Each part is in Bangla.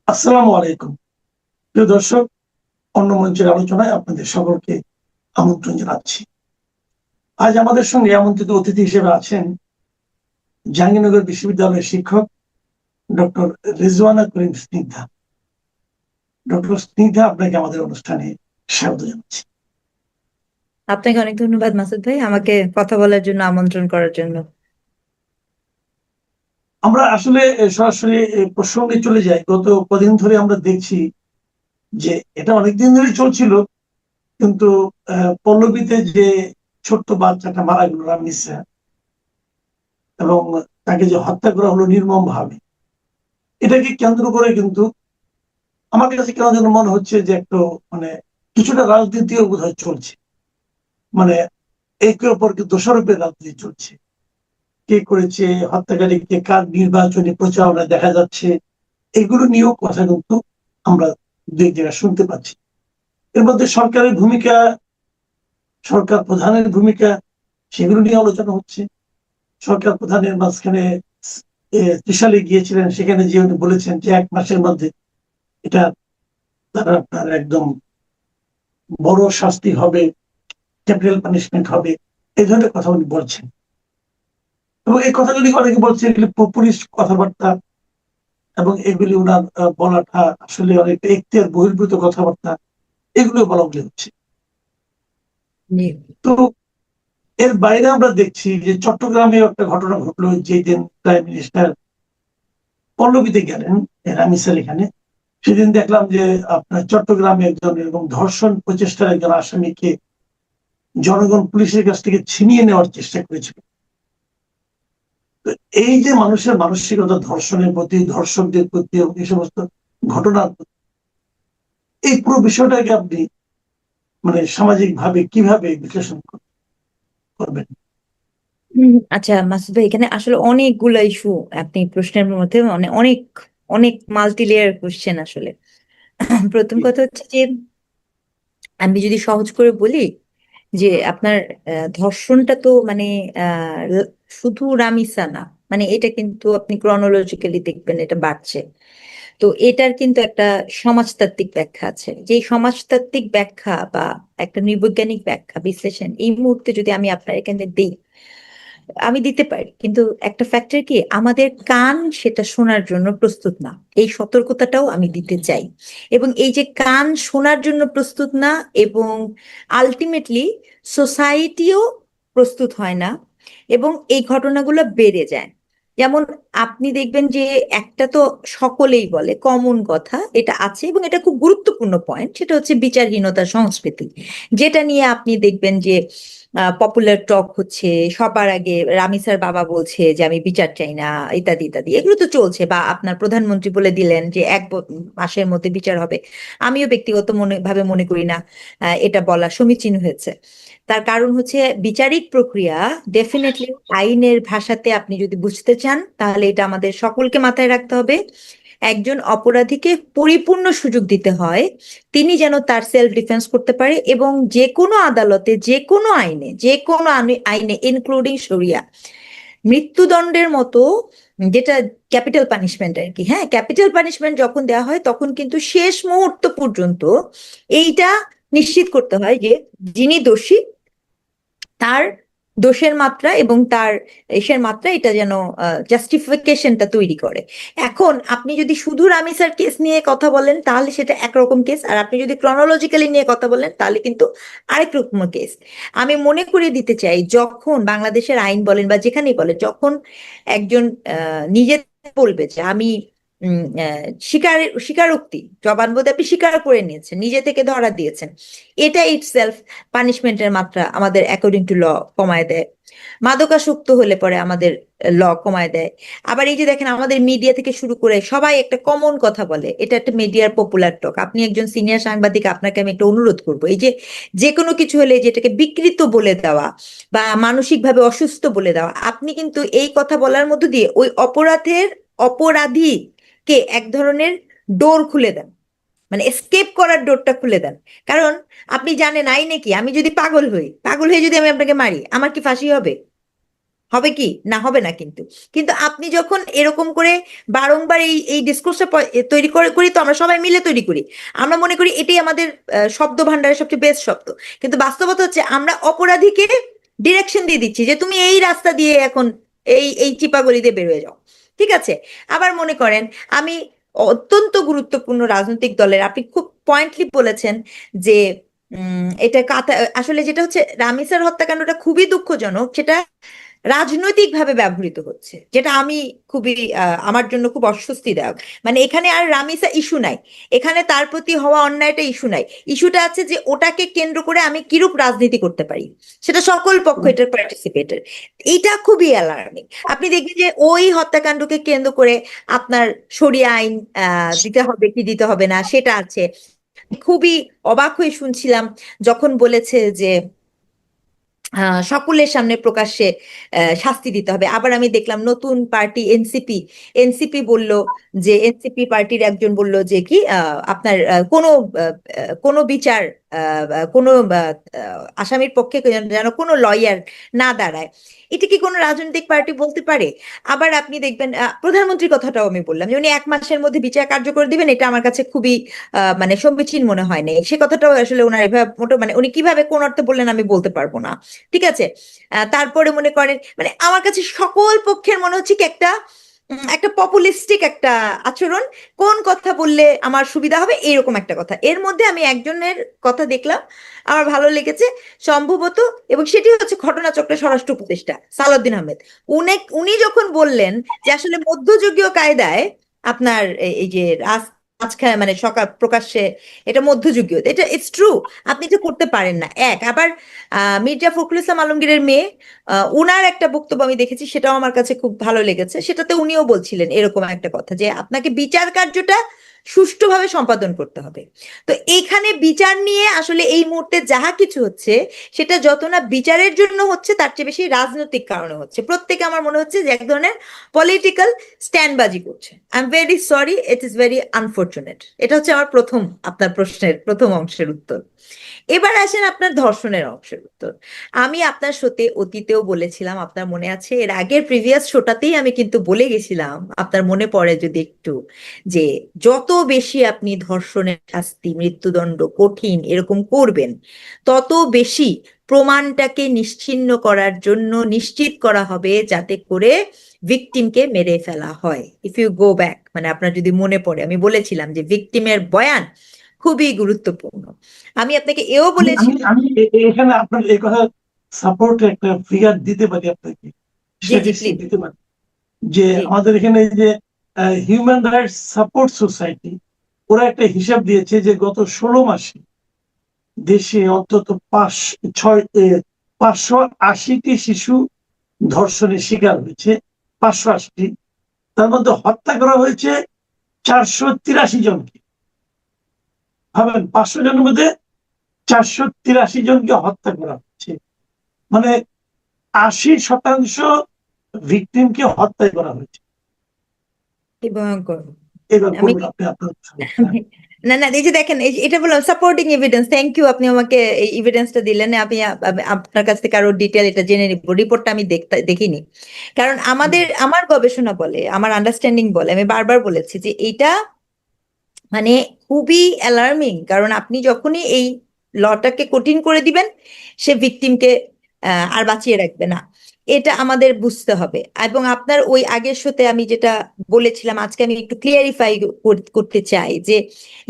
আসসালামু আলাইকুম। প্রিয় দর্শক, অন্য মঞ্চের আলোচনায় আপনাদের সকলকে আমন্ত্রণ জানাচ্ছি। আজ আমাদের সঙ্গে আমন্ত্রিত অতিথি হিসেবে আছেন জাহাঙ্গীরনগর বিশ্ববিদ্যালয়ের শিক্ষক ডক্টর রিজওয়ানা করিম স্নিগ্ধা। ডক্টর স্নিগ্ধা, আপনাকে আমাদের অনুষ্ঠানে স্বাগত জানাচ্ছি। আপনাকে অনেক ধন্যবাদ মাসুদ ভাই, আমাকে কথা বলার জন্য আমন্ত্রণ করার জন্য। আমরা আসলে সরাসরি প্রসঙ্গে চলে যাই। গত কদিন ধরে আমরা দেখছি যে এটা অনেকদিন ধরে চলছিল, কিন্তু পল্লবীতে যে ছোট্ট বাচ্চাটা মারা গেল রামিসা, এবং তাকে যে হত্যা করা হলো নির্মম ভাবে, এটাকে কেন্দ্র করে কিন্তু আমার কাছে কেন যেন মনে হচ্ছে যে একটু মানে কিছুটা রাজনীতিও বোধহয় চলছে। মানে একে অপরকে দোষারোপের রাজনীতি চলছে। কে করেছে, হত্যাকারীকে কার নির্বাচনী প্রচারণা দেখা যাচ্ছে, এগুলো নিয়েও কথা কিন্তু আমরা দুই জায়গায় শুনতে পাচ্ছি। এর মধ্যে সরকারের ভূমিকা, সরকার প্রধানের ভূমিকা, সেগুলো নিয়ে আলোচনা হচ্ছে। সরকার প্রধানের মাঝখানে ত্রিশালে গিয়েছিলেন, সেখানে যে উনি বলেছেন যে 1 মাসের মধ্যে এটা তারা আপনার একদম বড় শাস্তি হবে, ক্যাপিটাল পানিশমেন্ট হবে, এই ধরনের কথা উনি বলছেন। এবং এই কথাগুলি অনেকে বলছে এগুলি পপুলিস্ট কথাবার্তা, এবং এগুলি ওনার বলাটা আসলে অনেকটা এখতিয়ার বহির্ভূত কথাবার্তা, এগুলো বলা বলে হচ্ছে। জি। তো এর বাইরে আমরা দেখছি যে চট্টগ্রামে একটা ঘটনা ঘটলো, যেদিন প্রাইম মিনিস্টার পল্লবীতে গেলেন রামিসার এখানে। সেদিন দেখলাম যে আপনার চট্টগ্রামে একজন এরকম ধর্ষণ প্রচেষ্টার একজন আসামিকে জনগণ পুলিশের কাছ থেকে ছিনিয়ে নেওয়ার চেষ্টা করেছিল। এই যে মানুষের মানসিকতা ধর্ষণের প্রতি, ধর্ষকদের প্রতি, এবং এই সমস্ত ঘটনার প্রতি, এই পুরো বিষয়টাকে আপনি মানে সামাজিক ভাবে কিভাবে বিশ্লেষণ করবেন? আচ্ছা মাসুদ ভাই, এখানে আসলে অনেকগুলো ইস্যু আপনি প্রশ্নের মধ্যে মানে অনেক অনেক মাল্টি লেয়ার কোশ্চেন আসলে। প্রথম কথা হচ্ছে যে আমি যদি সহজ করে বলি যে আপনার ধর্ষণটা তো মানে শুধু রামিসা না, মানে এটা কিন্তু আপনি ক্রনোলজিক্যালি দেখবেন এটা বাড়ছে। তো এটার কিন্তু একটা সমাজতাত্ত্বিক ব্যাখ্যা আছে, যে সমাজতাত্ত্বিক ব্যাখ্যা বা একটা নৃবৈজ্ঞানিক ব্যাখ্যা বিশ্লেষণ এই মুহূর্তে যদি আমি আপনার এখানে দিই, আমি দিতে পারি, কিন্তু একটা ফ্যাক্টর কি, আমাদের কান সেটা শোনার জন্য প্রস্তুত না, এই সতর্কতাটাও আমি দিতে চাই। এবং এই যে কান শোনার জন্য প্রস্তুত না, এবং আলটিমেটলি সোসাইটিও প্রস্তুত হয় না, এবং এই ঘটনাগুলো বেড়ে যায়। যেমন আপনি দেখবেন যে একটা তো সকলেই বলে, কমন কথা এটা আছে এবং এটা খুব গুরুত্বপূর্ণ পয়েন্ট, সেটা হচ্ছে বিচারহীনতা সংস্কৃতি, যেটা নিয়ে আপনি দেখবেন যে পপুলার টক হচ্ছে। সবার আগে রামিসার বাবা বলছে যে আমি বিচার চাই না, ইত্যাদি ইত্যাদি, এগুলো তো চলছে। বা আপনার প্রধানমন্ত্রী বলে দিলেন যে 1 মাসের মধ্যে বিচার হবে। আমিও ব্যক্তিগত ভাবে মনে করি না এটা বলা সমীচীন হয়েছে। তার কারণ হচ্ছে বিচারিক প্রক্রিয়া ডেফিনেটলি আইনের ভাষাতে আপনি যদি বুঝতে চান, তাহলে এটা আমাদের সকলকে মাথায় রাখতে হবে। একজন অপরাধীকে পরিপূর্ণ সুযোগ দিতে হয় তিনি যেন তার সেলফ ডিফেন্স করতে পারে, এবং যে কোনো আদালতে, যে কোনো আইনে, যে কোনো আইনে ইনক্লুডিং শরিয়া, মৃত্যুদণ্ডের মতো, যেটা ক্যাপিটাল পানিশমেন্ট আর কি, হ্যাঁ, ক্যাপিটাল পানিশমেন্ট যখন দেওয়া হয় তখন কিন্তু শেষ মুহূর্ত পর্যন্ত এইটা নিশ্চিত করতে হয় যে যিনি দোষী তার দোষের মাত্রা এবং তার এসের মাত্রা এটা যেন জাস্টিফিকেশনটা তৈরি করে। এখন আপনি যদি শুধু রামিসার কেস নিয়ে কথা বলেন তাহলে সেটা একরকম কেস, আর আপনি যদি ক্রনোলজিক্যালি নিয়ে কথা বলেন তাহলে কিন্তু আরেক রকম কেস। আমি মনে করিয়ে দিতে চাই, যখন বাংলাদেশের আইন বলেন বা যেখানেই বলেন, যখন একজন নিজে বলবে যে আমি স্বীকারোক্তি, জবানবন্দি আপনি স্বীকার করে নিয়েছেন, নিজে থেকে ধরা দিয়েছেন, এটা ইটসেলফ পানিশমেন্টের মাত্রা আমাদের অ্যাকর্ডিং টু ল কমায় দেয়। মাদকাসক্ত হলে পরে আমাদের ল কমায় দেয়। আবার এই যে দেখেন, আমাদের মিডিয়া থেকে শুরু করে সবাই একটা কমন কথা বলে, এটা একটা মিডিয়ার পপুলার টক। আপনি একজন সিনিয়র সাংবাদিক, আপনাকে আমি একটা অনুরোধ করবো, এই যে যে কোনো কিছু হলে যেটাকে বিকৃত বলে দেওয়া বা মানসিকভাবে অসুস্থ বলে দেওয়া, আপনি কিন্তু এই কথা বলার মধ্য দিয়ে ওই অপরাধীকে এক ধরনের ডোর খুলে দেন, মানে এসকেপ করার ডোরটা খুলে দেন। কারণ আপনি জানেন আইনে কি, আমি যদি পাগল হই, পাগল হয়ে যদি আমি আপনাকে মারি, আমার কি ফাঁসি হবে? হবে কি না, হবে না কিন্তু। কিন্তু আপনি যখন এরকম করে বারংবার এই এই ডিসকোর্সটা তৈরি করে করি, তো আমরা সবাই মিলে তৈরি করি, আমরা মনে করি এটাই আমাদের শব্দ ভান্ডারের সবচেয়ে বেস্ট শব্দ। কিন্তু বাস্তবতা হচ্ছে আমরা অপরাধীকে ডিরেকশন দিয়ে দিচ্ছি যে তুমি এই রাস্তা দিয়ে এখন এই এই চিপাগলি দিয়ে বের হয়ে যাও। ঠিক আছে। আবার মনে করেন আমি অত্যন্ত গুরুত্বপূর্ণ রাজনৈতিক দলের, আপনি খুব পয়েন্টলি বলেছেন যে এটা কাতা, আসলে যেটা হচ্ছে রামিসার হত্যাকাণ্ডটা খুবই দুঃখজনক, সেটা রাজনৈতিকভাবে ব্যবহৃত হচ্ছে, যেটা আমি খুবই আমার জন্য খুব অস্বস্তিদায়ক। মানে এখানে আর রামিসা ইস্যু নাই, এখানে তার প্রতি হওয়া অন্যায়টা ইস্যু নাই, ইস্যুটা আছে যে ওটাকে কেন্দ্র করে আমি কিরূপ রাজনীতি করতে পারি, সেটা সকল পক্ষ এটার পার্টিসিপেটের। এটা খুবই অ্যালার্মিং। আপনি দেখবেন যে ওই হত্যাকাণ্ডকে কেন্দ্র করে আপনার শরিয়া আইন দিতে হবে কি দিতে হবে না সেটা আছে। খুবই অবাক হয়ে শুনছিলাম যখন বলেছে যে সকলের সামনে প্রকাশ্যে শাস্তি দিতে হবে। আবার আমি দেখলাম নতুন পার্টি এনসিপি, এনসিপি বলল যে, এনসিপি পার্টির একজন বলল যে কি আপনার কোনো বিচার কোনো আসামির পক্ষে যেন কোনো লয়ার না দাঁড়ায়। এটা কি কোনো রাজনৈতিক পার্টি বলতে পারে? আবার আপনি দেখবেন প্রধানমন্ত্রীর কথাটাও আমি বললাম যে উনি 1 মাসের মধ্যে বিচার কার্যকর দিবেন, এটা আমার কাছে খুবই মানে সমীচীন মনে হয় না। সে কথাটাও আসলে ওনার এভাবে মোটো মানে উনি কিভাবে কোন অর্থে বললেন আমি বলতে পারবো না। ঠিক আছে। তারপরে মনে করেন মানে আমার কাছে সকল পক্ষের মনে হচ্ছে কি একটা একটা পপুলিস্টিক একটা আচরণ, কোন কথা বললে আমার সুবিধা হবে এরকম একটা কথা। এর মধ্যে আমি একজনের কথা দেখলাম আমার ভালো লেগেছে সম্ভবত, এবং সেটি হচ্ছে ঘটনাচক্রের স্বরাষ্ট্র উপদেষ্টা সালাউদ্দিন আহমেদ। উনি যখন বললেন যে আসলে মধ্যযুগীয় কায়দায় আপনার এই যে মাঝখানে মানে সকাল প্রকাশ্যে এটা মধ্যযুগীয়, এটা ইটস ট্রু, আপনি এটা করতে পারেন না। আবার মির্জা ফখরুল ইসলাম আলমগীরের মেয়ে উনার একটা বক্তব্য আমি দেখেছি, সেটাও আমার কাছে খুব ভালো লেগেছে। সেটাতে উনিও বলছিলেন এরকম একটা কথা যে আপনাকে বিচার কার্যটা সুষ্ঠুভাবে সম্পাদন করতে হবে। তো এইখানে বিচার নিয়ে আসলে এই মুহূর্তে যাহা কিছু হচ্ছে সেটা যত না বিচারের জন্য হচ্ছে তার চেয়ে বেশি রাজনৈতিক কারণে হচ্ছে। প্রত্যেকে আমার মনে হচ্ছে যে এক ধরনের পলিটিক্যাল স্ট্যান্ডবাজি করছে। I am very sorry, it is very unfortunate. এটা হচ্ছে আমার প্রথম আপনার প্রশ্নের প্রথম অংশের উত্তর। এবার আসেন আপনার ধর্ষণের অংশের উত্তর। আমি আপনার শোতে অতীতেও বলেছিলাম, আপনার মনে আছে, এর আগের প্রিভিয়াস শোটাতেই আমি কিন্তু বলে গেছিলাম, আপনার মনে পড়ে যদি একটু, যে যত বেশি আপনি ধর্ষণের শাস্তি মৃত্যুদণ্ড কঠিন এরকম করবেন, তত বেশি প্রমাণটাকে নিশ্চিহ্ন করার জন্য নিশ্চিত করা হবে যাতে করে ভিকটিমকে মেরে ফেলা হয়। ইফ ইউ গো ব্যাক, মানে আপনার যদি মনে পড়ে, আমি বলেছিলাম যে ভিকটিমের বয়ান খুবই গুরুত্বপূর্ণ। আমি আপনাকে এও আমি বলেছি। আমি আমি এখানে আপনার এই কথা সাপোর্ট একটা ফিগার দিতে পারি আপনাকে, জি জি স্ট্যাটিস্টিক প্লিজ। দিতে পারি যে জি আমাদের এখানে যে হিউম্যান রাইটস সাপোর্ট সোসাইটি, ওরা একটা হিসাব দিয়েছে যে গত 16 মাসে দেশে অন্তত 580টি শিশু ধর্ষণের শিকার হয়েছে। 580, তার মধ্যে হত্যা করা হয়েছে 483 জনকে। ভাবেন, 500 জনের মধ্যে 483 জনকে হত্যা করা হচ্ছে, মানে 80% ভিকটিমকে হত্যা করা হয়েছে। কি ভয়ঙ্কর। এবার আমি বলুন আপনি আপনার না না, এই যে দেখেন, এটা বললাম সাপোর্টিং এভিডেন্স। থ্যাংক ইউ, আপনি আমাকে এই এভিডেন্সটা দিলেন। আমি আপনার কাছ থেকে আরো ডিটেল এটা জেনে নিব। রিপোর্টটা আমি দেখিনি, কারণ আমার গবেষণা বলে, আমার আন্ডারস্ট্যান্ডিং বলে, আমি বারবার বলেছি যে এইটা মানে খুবই অ্যালার্মিং। কারণ আপনি যখনই এই লটাকে কঠিন করে দিবেন, সে ভিকটিমকে আর বাঁচিয়ে রাখবে না, এটা আমাদের বুঝতে হবে। এবং আপনার ওই আগের শোতে আমি যেটা বলেছিলাম, আজকে আমি একটু ক্লিয়ারিফাই করতে চাই যে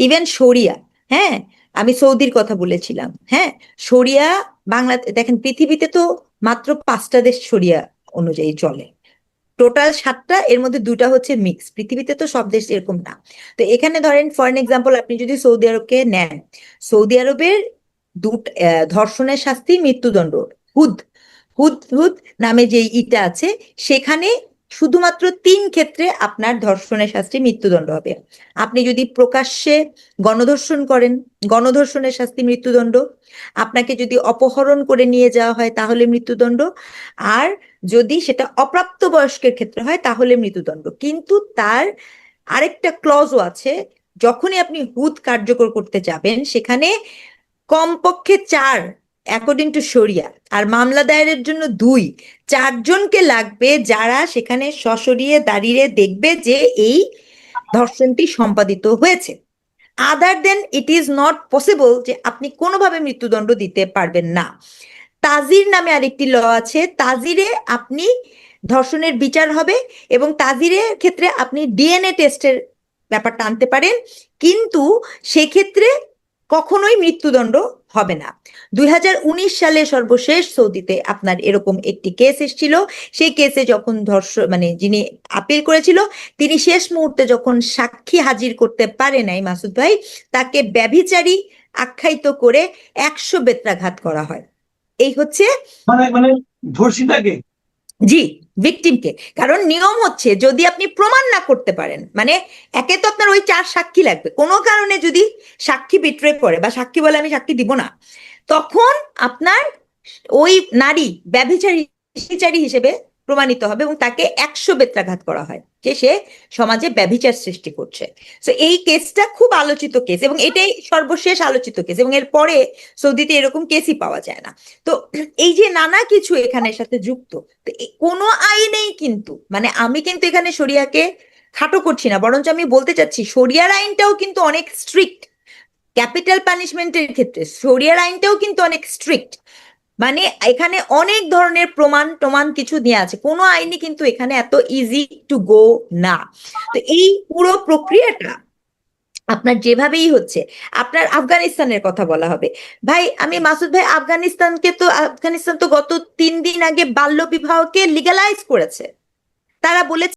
ইভেন শরিয়া, হ্যাঁ, আমি সৌদির কথা বলেছিলাম, হ্যাঁ, শরিয়া বাংলা, দেখেন পৃথিবীতে তো মাত্র 5টা দেশ শরিয়া অনুযায়ী চলে, টোটাল 7টা, এর মধ্যে 2টা হচ্ছে মিক্স। পৃথিবীতে তো সব দেশ এরকম না। তো এখানে ধরেন ফর এক্সাম্পল আপনি যদি সৌদি আরবকে নেন, সৌদি আরবের ধর্ষণের শাস্তি মৃত্যুদণ্ড। হুদ হুদ হুদ নামে যে ইটা আছে, সেখানে শুধুমাত্র 3 ক্ষেত্রে আপনার ধর্ষণের শাস্তি মৃত্যুদণ্ড হবে। আপনি যদি প্রকাশ্যে গণধর্ষণ করেন, গণধর্ষণের শাস্তি মৃত্যুদণ্ড। আপনাকে যদি অপহরণ করে নিয়ে যাওয়া হয় তাহলে মৃত্যুদণ্ড। আর যদি সেটা অপ্রাপ্তবয়স্কের ক্ষেত্রে হয় তাহলে মৃত্যুদণ্ড। কিন্তু তার আরেকটা ক্লজও আছে, যখনই আপনি হুদ কার্যকর করতে যাবেন সেখানে কমপক্ষে 4 অ্যাকর্ডিং টু শরিয়া, আর মামলা দায়েরের জন্য 2, 4 জনকে লাগবে যারা সেখানে সশরীরে দাঁড়িয়ে দেখবে যে এই ধর্ষণটি সম্পাদিত হয়েছে। আদার দেন ইট ইজ নট পসিবল যে আপনি কোনোভাবে মৃত্যুদণ্ড দিতে পারবেন না। তাজির নামে আরেকটি ল আছে, তাজিরে আপনি ধর্ষণের বিচার হবে এবং তাজিরের ক্ষেত্রে আপনি ডিএনএ টেস্টের ব্যাপারটা আনতে পারেন, কিন্তু সেক্ষেত্রে কখনোই মৃত্যুদণ্ড হবে না। 2019 সালে সর্বশেষ সৌদিতে আপনার এরকম একটি কেস এসেছিল। সেই কেসে যখন মানে যিনি আপিল করেছিল, তিনি শেষ মুহূর্তে যখন সাক্ষী হাজির করতে পারে নাই মাসুদ ভাই, তাকে ব্যভিচারী আখ্যায়িত করে 100 বেত্রাঘাত করা হয়। এই হচ্ছে মানে মানে ধর্ষিতাকে। জি, ভিকটিমকে। কারণ নিয়ম হচ্ছে যদি আপনি প্রমাণ না করতে পারেন, মানে একে তো আপনার ওই 4 সাক্ষী লাগবে, কোনো কারণে যদি সাক্ষী বিট্রে করে বা সাক্ষী বলে আমি সাক্ষী দিব না, তখন আপনার ওই নারী ব্যভিচারী হিসেবে প্রমাণিত হবে এবং তাকে 100 বেত্রাঘাত করা হয় যে সে সমাজে ব্যভিচার সৃষ্টি করছে। তো এই কেসটা খুব আলোচিত কেস এবং এটাই সর্বশেষ আলোচিত কেস, এবং এর পরে সৌদিতে এরকম কেসই পাওয়া যায় না। তো এই যে নানা কিছু এখানের সাথে যুক্ত, তো কোনো আইনেই কিন্তু, মানে আমি কিন্তু এখানে শরিয়াকে খাটো করছি না, বরঞ্চ আমি বলতে চাচ্ছি শরিয়ার আইনটাও কিন্তু অনেক স্ট্রিক্ট। ক্যাপিটাল পানিশমেন্টের ক্ষেত্রে শরিয়ার আইনটাও কিন্তু অনেক স্ট্রিক্ট। মানে এখানে অনেক ধরনের প্রমাণ কিছু দেওয়া আছে, কোনো আইনই কিন্তু এখানে এত ইজি টু গো না। তো এই পুরো প্রক্রিয়াটা আপনার যেভাবেই হচ্ছে, আপনার আফগানিস্তানের কথা বলা হবে, ভাই আমি মাসুদ ভাই, আফগানিস্তান তো গত 3 দিন আগে বাল্য বিবাহকে লিগালাইজ করেছে। তারা বলেছে